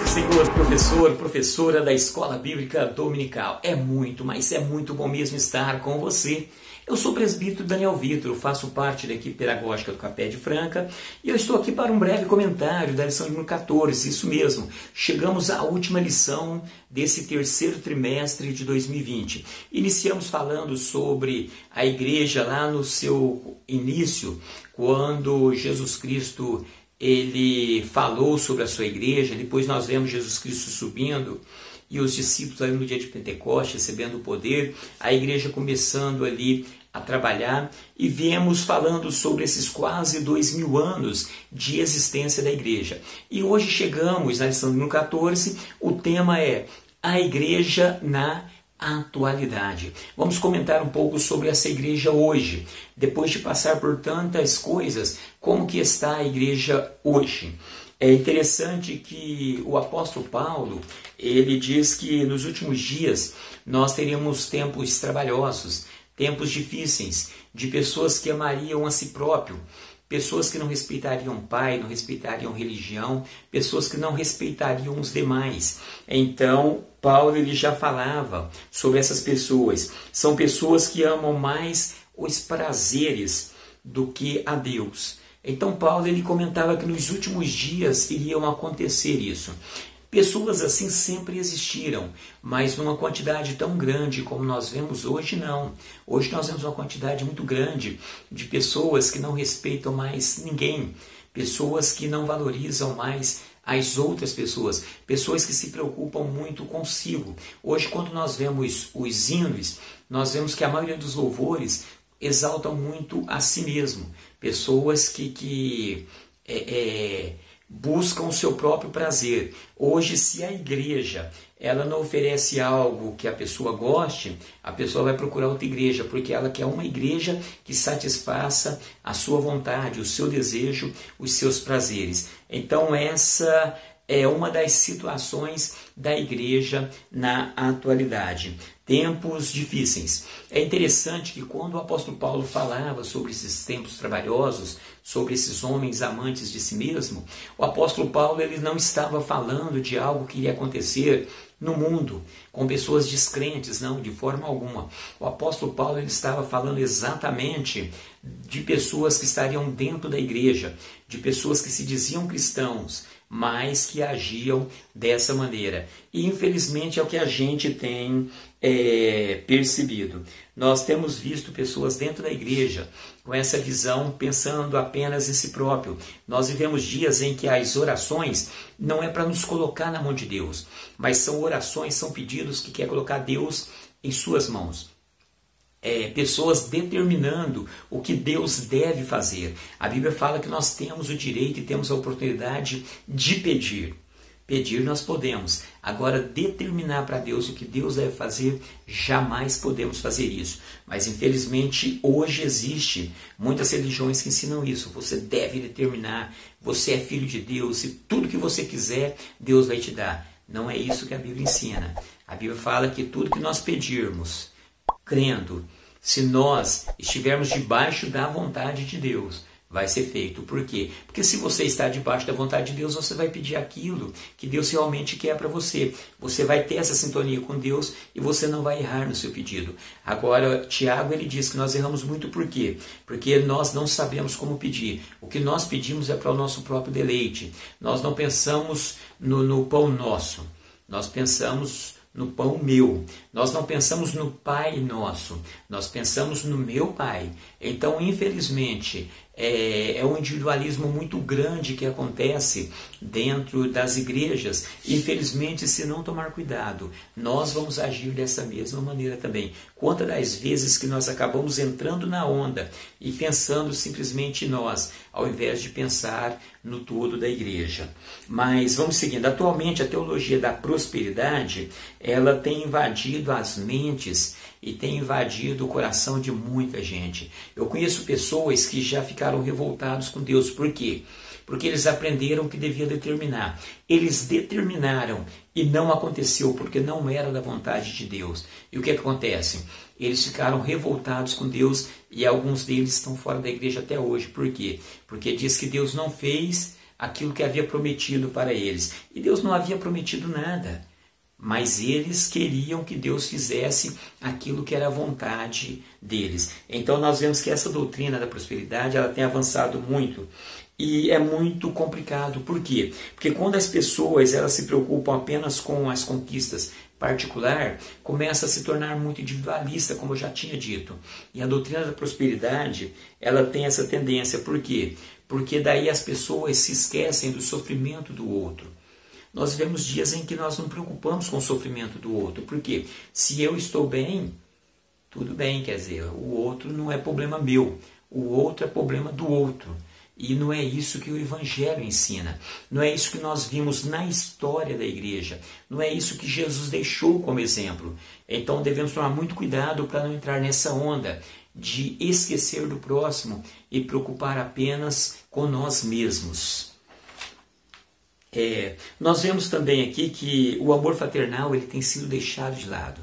Senhor, professor, professora da Escola Bíblica Dominical. É muito, mas é muito bom mesmo estar com você. Eu sou o presbítero Daniel Vitor, faço parte da equipe pedagógica do Capé de Franca e eu estou aqui para um breve comentário da lição número 14, isso mesmo. Chegamos à última lição desse terceiro trimestre de 2020. Iniciamos falando sobre a igreja lá no seu início, quando Jesus Cristo ele falou sobre a sua igreja. Depois nós vemos Jesus Cristo subindo e os discípulos ali no dia de Pentecostes recebendo o poder, a igreja começando ali a trabalhar, e viemos falando sobre esses quase 2000 anos de existência da igreja. E hoje chegamos na lição número 14, o tema é a igreja na atualidade. Vamos comentar um pouco sobre essa igreja hoje, depois de passar por tantas coisas, como que está a igreja hoje. É interessante que o apóstolo Paulo, ele diz que nos últimos dias nós teríamos tempos trabalhosos, tempos difíceis, de pessoas que amariam a si próprio, pessoas que não respeitariam o pai, não respeitariam religião, pessoas que não respeitariam os demais. Então, Paulo ele já falava sobre essas pessoas. São pessoas que amam mais os prazeres do que a Deus. Então, Paulo ele comentava que nos últimos dias iriam acontecer isso. Pessoas assim sempre existiram, mas numa quantidade tão grande como nós vemos hoje, não. Hoje nós vemos uma quantidade muito grande de pessoas que não respeitam mais ninguém, pessoas que não valorizam mais as outras pessoas, pessoas que se preocupam muito consigo. Hoje, quando nós vemos os hinos, nós vemos que a maioria dos louvores exaltam muito a si mesmo, pessoas que buscam o seu próprio prazer. Hoje, se a igreja ela não oferece algo que a pessoa goste, a pessoa vai procurar outra igreja, porque ela quer uma igreja que satisfaça a sua vontade, o seu desejo, os seus prazeres. Então essa é uma das situações da igreja na atualidade. Tempos difíceis. É interessante que quando o apóstolo Paulo falava sobre esses tempos trabalhosos, sobre esses homens amantes de si mesmo, o apóstolo Paulo ele não estava falando de algo que iria acontecer no mundo, com pessoas descrentes, não, de forma alguma. O apóstolo Paulo ele estava falando exatamente de pessoas que estariam dentro da igreja, de pessoas que se diziam cristãos, mas que agiam dessa maneira. E infelizmente é o que a gente tem percebido. Nós temos visto pessoas dentro da igreja com essa visão, pensando apenas em si próprio. Nós vivemos dias em que as orações não é para nos colocar na mão de Deus, mas são orações, são pedidos que quer colocar Deus em suas mãos. Pessoas determinando o que Deus deve fazer. A Bíblia fala que nós temos o direito e temos a oportunidade de pedir. Pedir nós podemos. Agora, determinar para Deus o que Deus deve fazer, jamais podemos fazer isso. Mas, infelizmente, hoje existe muitas religiões que ensinam isso. Você deve determinar, você é filho de Deus e tudo que você quiser, Deus vai te dar. Não é isso que a Bíblia ensina. A Bíblia fala que tudo que nós pedirmos, crendo, se nós estivermos debaixo da vontade de Deus, vai ser feito. Por quê? Porque se você está debaixo da vontade de Deus, você vai pedir aquilo que Deus realmente quer para você. Você vai ter essa sintonia com Deus e você não vai errar no seu pedido. Agora, Tiago ele diz que nós erramos muito por quê? Porque nós não sabemos como pedir. O que nós pedimos é para o nosso próprio deleite. Nós não pensamos no pão nosso. Nós pensamos no pão meu. Nós não pensamos no Pai nosso, nós pensamos no meu Pai. Então, infelizmente, é um individualismo muito grande que acontece dentro das igrejas. Infelizmente, se não tomar cuidado, nós vamos agir dessa mesma maneira também. Quantas das vezes que nós acabamos entrando na onda e pensando simplesmente em nós, ao invés de pensar no todo da igreja. Mas vamos seguindo. Atualmente, a teologia da prosperidade, ela tem invadido as mentes e tem invadido o coração de muita gente. Eu conheço pessoas que já ficaram revoltados com Deus. Por quê? Porque eles aprenderam que devia determinar. Eles determinaram e não aconteceu porque não era da vontade de Deus. E o que acontece? Eles ficaram revoltados com Deus e alguns deles estão fora da igreja até hoje. Por quê? Porque diz que Deus não fez aquilo que havia prometido para eles. E Deus não havia prometido nada, mas eles queriam que Deus fizesse aquilo que era a vontade deles. Então nós vemos que essa doutrina da prosperidade ela tem avançado muito. E é muito complicado. Por quê? Porque quando as pessoas elas se preocupam apenas com as conquistas particular, começa a se tornar muito individualista, como eu já tinha dito. E a doutrina da prosperidade, ela tem essa tendência. Por quê? Porque daí as pessoas se esquecem do sofrimento do outro. Nós vivemos dias em que nós não preocupamos com o sofrimento do outro. Por quê? Se eu estou bem, tudo bem, quer dizer, o outro não é problema meu, o outro é problema do outro. E não é isso que o Evangelho ensina. Não é isso que nós vimos na história da igreja. Não é isso que Jesus deixou como exemplo. Então devemos tomar muito cuidado para não entrar nessa onda de esquecer do próximo e preocupar apenas com nós mesmos. Nós vemos também aqui que o amor fraternal ele tem sido deixado de lado.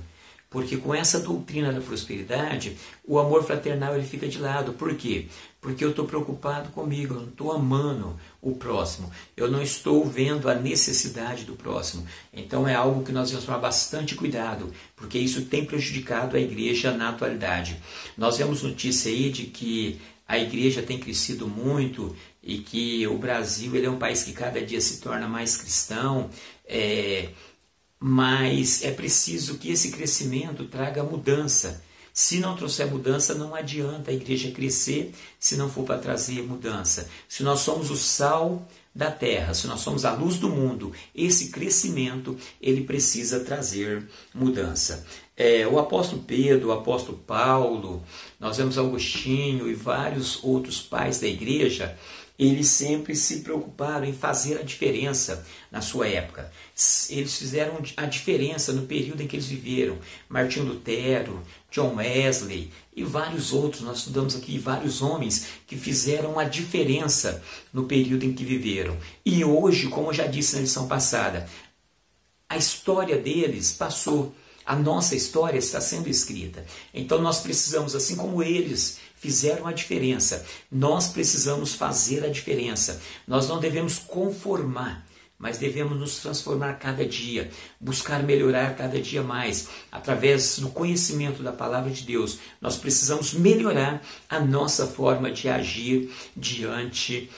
Porque com essa doutrina da prosperidade, o amor fraternal ele fica de lado. Por quê? Porque eu estou preocupado comigo, eu não estou amando o próximo, eu não estou vendo a necessidade do próximo. Então é algo que nós devemos tomar bastante cuidado, porque isso tem prejudicado a igreja na atualidade. Nós vemos notícia aí de que a igreja tem crescido muito e que o Brasil ele é um país que cada dia se torna mais cristão, mas é preciso que esse crescimento traga mudança. Se não trouxer mudança, não adianta a igreja crescer se não for para trazer mudança. Se nós somos o sal da terra, se nós somos a luz do mundo, esse crescimento ele precisa trazer mudança. O apóstolo Pedro, o apóstolo Paulo, nós vemos Agostinho e vários outros pais da igreja, eles sempre se preocuparam em fazer a diferença na sua época. Eles fizeram a diferença no período em que eles viveram. Martinho Lutero, John Wesley e vários outros. Nós estudamos aqui vários homens que fizeram a diferença no período em que viveram. E hoje, como eu já disse na lição passada, a história deles passou. A nossa história está sendo escrita. Então nós precisamos, assim como eles fizeram a diferença, nós precisamos fazer a diferença. Nós não devemos conformar, mas devemos nos transformar cada dia, buscar melhorar cada dia mais. Através do conhecimento da palavra de Deus, nós precisamos melhorar a nossa forma de agir diante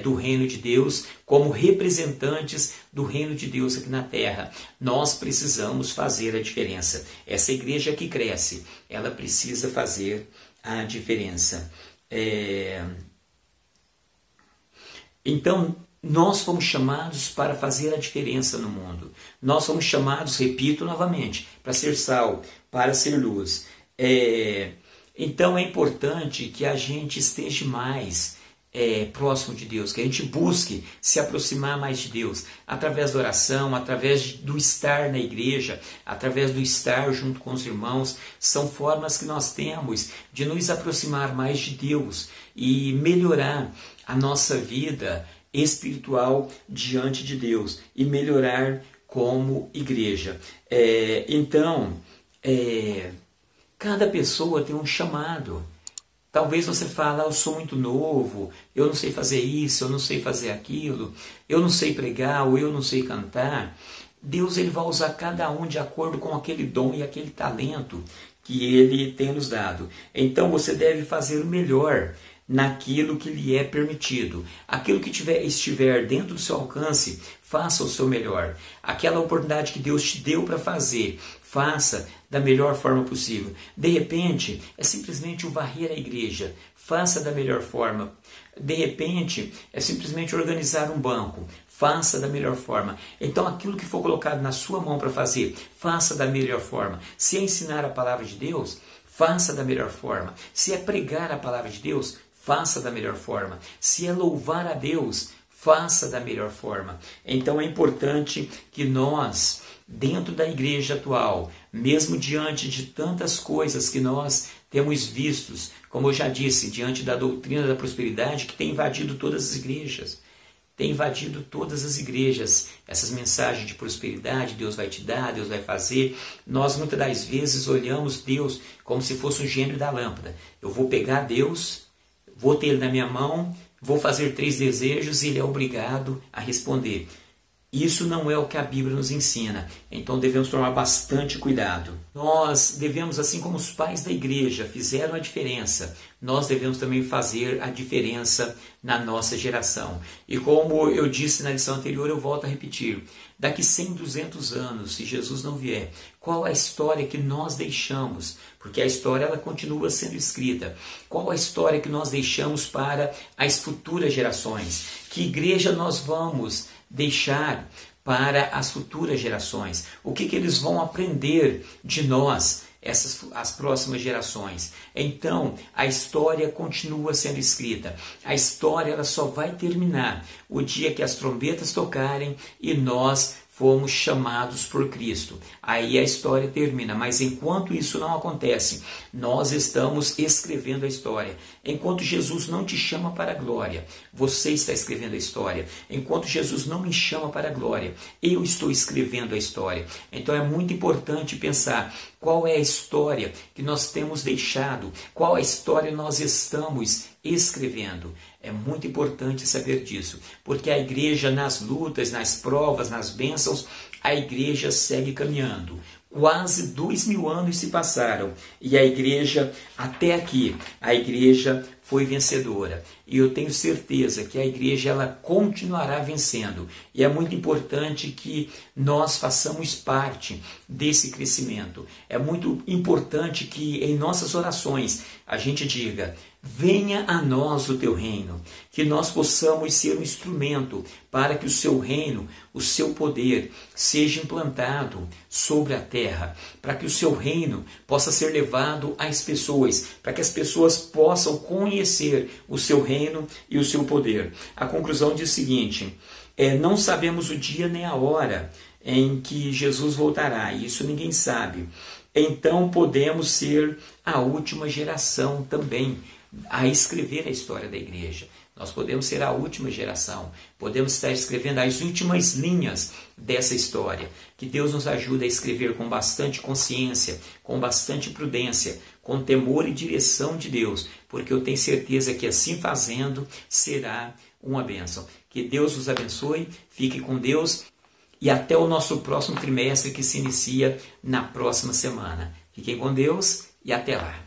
do reino de Deus, como representantes do reino de Deus aqui na terra. Nós precisamos fazer a diferença. Essa igreja que cresce, ela precisa fazer a diferença. Então, nós fomos chamados para fazer a diferença no mundo. Nós fomos chamados, repito novamente, para ser sal, para ser luz. Então é importante que a gente esteja mais próximo de Deus, que a gente busque se aproximar mais de Deus, através da oração, através do estar na igreja, através do estar junto com os irmãos. São formas que nós temos de nos aproximar mais de Deus e melhorar a nossa vida espiritual diante de Deus e melhorar como igreja. Cada pessoa tem um chamado. Talvez você fale, eu sou muito novo, eu não sei fazer isso, eu não sei fazer aquilo, eu não sei pregar ou eu não sei cantar. Deus ele vai usar cada um de acordo com aquele dom e aquele talento que Ele tem nos dado. Então você deve fazer o melhor naquilo que lhe é permitido. Aquilo que estiver dentro do seu alcance, faça o seu melhor. Aquela oportunidade que Deus te deu para fazer, faça da melhor forma possível. De repente, é simplesmente o varrer a igreja, faça da melhor forma. De repente, é simplesmente organizar um banco, faça da melhor forma. Então, aquilo que for colocado na sua mão para fazer, faça da melhor forma. Se é ensinar a palavra de Deus, faça da melhor forma. Se é pregar a palavra de Deus, faça da melhor forma. Se é louvar a Deus, faça da melhor forma. Então é importante que nós, dentro da igreja atual, mesmo diante de tantas coisas que nós temos vistos, como eu já disse, diante da doutrina da prosperidade que tem invadido todas as igrejas, essas mensagens de prosperidade, Deus vai te dar, Deus vai fazer. Nós muitas das vezes olhamos Deus como se fosse um gênio da lâmpada. Eu vou pegar Deus, vou ter Ele na minha mão, vou fazer 3 desejos e ele é obrigado a responder. Isso não é o que a Bíblia nos ensina, então devemos tomar bastante cuidado. Nós devemos, assim como os pais da igreja fizeram a diferença, nós devemos também fazer a diferença na nossa geração. E como eu disse na lição anterior, eu volto a repetir, daqui 100, 200 anos, se Jesus não vier, qual a história que nós deixamos? Porque a história ela continua sendo escrita. Qual a história que nós deixamos para as futuras gerações? Que igreja nós vamos deixar para as futuras gerações? O que eles vão aprender de nós, as próximas gerações? Então, a história continua sendo escrita. A história ela só vai terminar o dia que as trombetas tocarem e nós fomos chamados por Cristo. Aí a história termina, mas enquanto isso não acontece, nós estamos escrevendo a história. Enquanto Jesus não te chama para a glória, você está escrevendo a história. Enquanto Jesus não me chama para a glória, eu estou escrevendo a história. Então é muito importante pensar qual é a história que nós temos deixado, qual a história nós estamos escrevendo. É muito importante saber disso, porque a igreja nas lutas, nas provas, nas bênçãos, a igreja segue caminhando. Quase 2000 anos se passaram e a igreja, até aqui, a igreja foi vencedora. E eu tenho certeza que a igreja ela continuará vencendo. E é muito importante que nós façamos parte desse crescimento. É muito importante que em nossas orações a gente diga: venha a nós o teu reino, que nós possamos ser um instrumento para que o seu reino, o seu poder, seja implantado sobre a terra, para que o seu reino possa ser levado às pessoas, para que as pessoas possam conhecer o seu reino e o seu poder. A conclusão diz o seguinte: não sabemos o dia nem a hora em que Jesus voltará, isso ninguém sabe. Então podemos ser a última geração também a escrever a história da igreja. Nós podemos ser a última geração, podemos estar escrevendo as últimas linhas dessa história. Que Deus nos ajude a escrever com bastante consciência, com bastante prudência, com temor e direção de Deus, porque eu tenho certeza que assim fazendo será uma bênção. Que Deus os abençoe, fique com Deus e até o nosso próximo trimestre que se inicia na próxima semana. Fiquem com Deus e até lá.